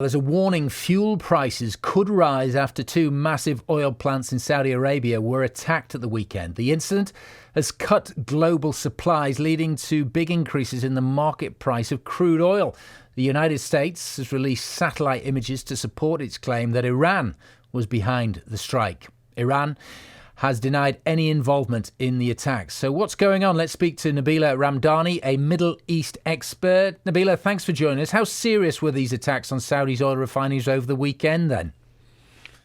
There's a warning fuel prices could rise after two massive oil plants in Saudi Arabia were attacked at the weekend. The incident has cut global supplies, leading to big increases in the market price of crude oil. The United States has released satellite images to support its claim that Iran was behind the strike. Iran has denied any involvement in the attacks. So what's going on? Let's speak to Nabila Ramdani, a Middle East expert. Nabila, thanks for joining us. How serious were these attacks on Saudi's oil refineries over the weekend then?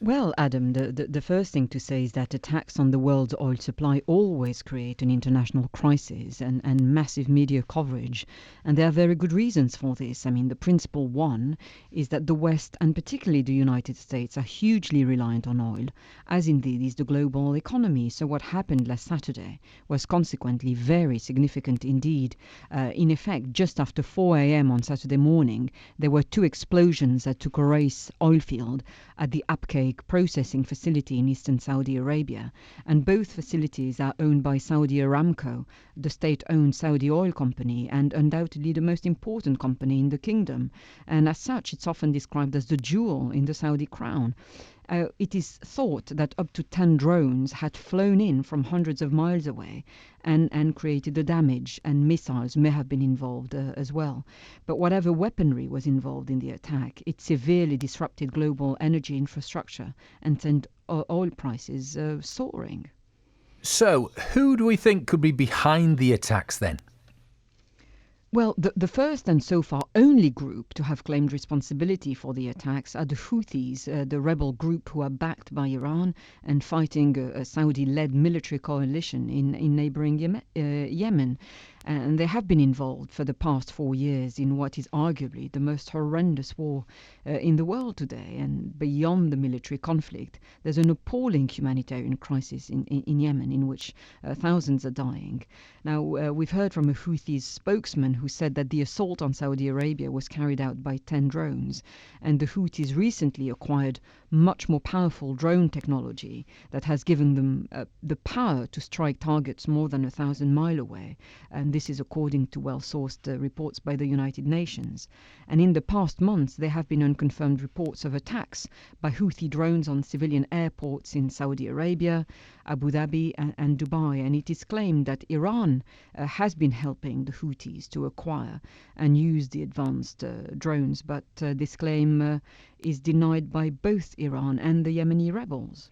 Well, Adam, the first thing to say is that attacks on the world's oil supply always create an international crisis and massive media coverage. And there are very good reasons for this. I mean, the principal one is that the West, and particularly the United States, are hugely reliant on oil, as indeed is the global economy. So what happened last Saturday was consequently very significant indeed. In effect, just after 4 a.m. on Saturday morning, there were two explosions at Cumbria oil field at the Abqaiq processing facility in eastern Saudi Arabia, and both facilities are owned by Saudi Aramco, the state-owned Saudi oil company, and undoubtedly the most important company in the kingdom, and as such it's often described as the jewel in the Saudi crown. It is thought that up to 10 drones had flown in from hundreds of miles away and created the damage, and missiles may have been involved as well. But whatever weaponry was involved in the attack, it severely disrupted global energy infrastructure and sent oil prices soaring. So who do we think could be behind the attacks then? Well, the first and so far only group to have claimed responsibility for the attacks are the Houthis, the rebel group who are backed by Iran and fighting a Saudi-led military coalition in neighboring Yemen. And they have been involved for the past 4 years in what is arguably the most horrendous war in the world today. And beyond the military conflict, there's an appalling humanitarian crisis in Yemen in which thousands are dying. Now, we've heard from a Houthi spokesman who said that the assault on Saudi Arabia was carried out by 10 drones. And the Houthis recently acquired much more powerful drone technology that has given them the power to strike targets more than 1,000 miles away. And this is according to well-sourced reports by the United Nations. And in the past months, there have been unconfirmed reports of attacks by Houthi drones on civilian airports in Saudi Arabia, Abu Dhabi and Dubai. And it is claimed that Iran has been helping the Houthis to acquire and use the advanced drones. But this claim is denied by both Iran and the Yemeni rebels.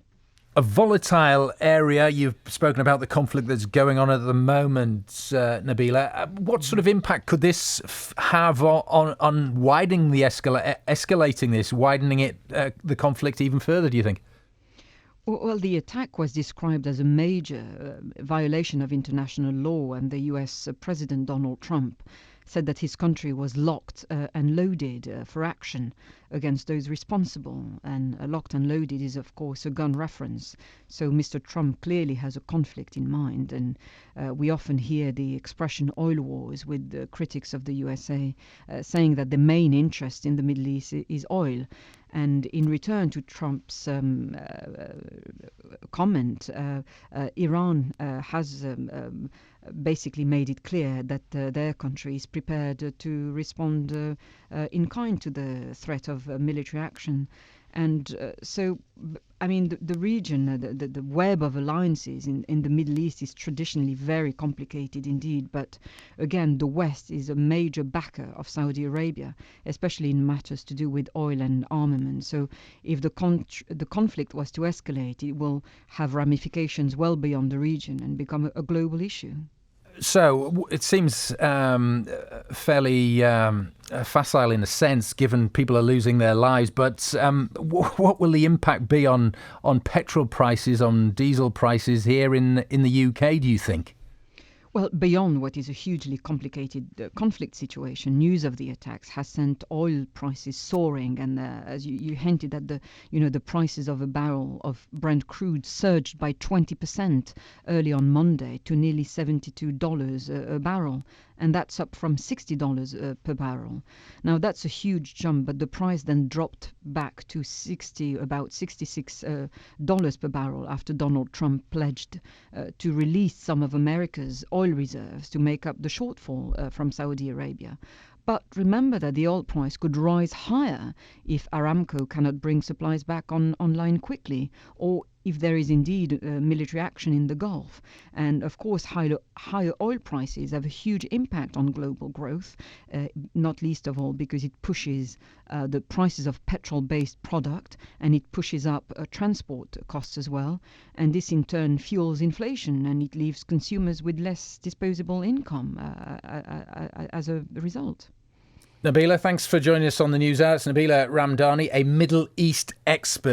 A volatile area. You've spoken about the conflict that's going on at the moment, Nabila. What sort of impact could this have on widening the escalating this, widening it, the conflict even further, do you think? Well, the attack was described as a major violation of international law, and the US President Donald Trump said that his country was locked and loaded for action against those responsible. And locked and loaded is, of course, a gun reference. So Mr. Trump clearly has a conflict in mind. And we often hear the expression oil wars with the critics of the USA saying that the main interest in the Middle East is oil. And in return to Trump's comment, Iran has basically made it clear that their country is prepared to respond in kind to the threat of military action. And so, I mean, the region, the web of alliances in the Middle East is traditionally very complicated indeed. But again, the West is a major backer of Saudi Arabia, especially in matters to do with oil and armament. So if the conflict was to escalate, it will have ramifications well beyond the region and become a global issue. So it seems fairly facile in a sense, given people are losing their lives. But what will the impact be on petrol prices, on diesel prices here in the UK, do you think? Well, beyond what is a hugely complicated conflict situation, news of the attacks has sent oil prices soaring, and as you hinted at, the prices of a barrel of Brent crude surged by 20% early on Monday to nearly $72 a barrel, and that's up from $60 per barrel. Now that's a huge jump, but the price then dropped back to about $66 per barrel after Donald Trump pledged to release some of America's oil reserves to make up the shortfall from Saudi Arabia. But remember that the oil price could rise higher if Aramco cannot bring supplies back online quickly, or if there is indeed military action in the Gulf. And of course, higher oil prices have a huge impact on global growth, not least of all because it pushes the prices of petrol-based product, and it pushes up transport costs as well. And this in turn fuels inflation, and it leaves consumers with less disposable income as a result. Nabila, thanks for joining us on the News Hour. It's Nabila Ramdani, a Middle East expert.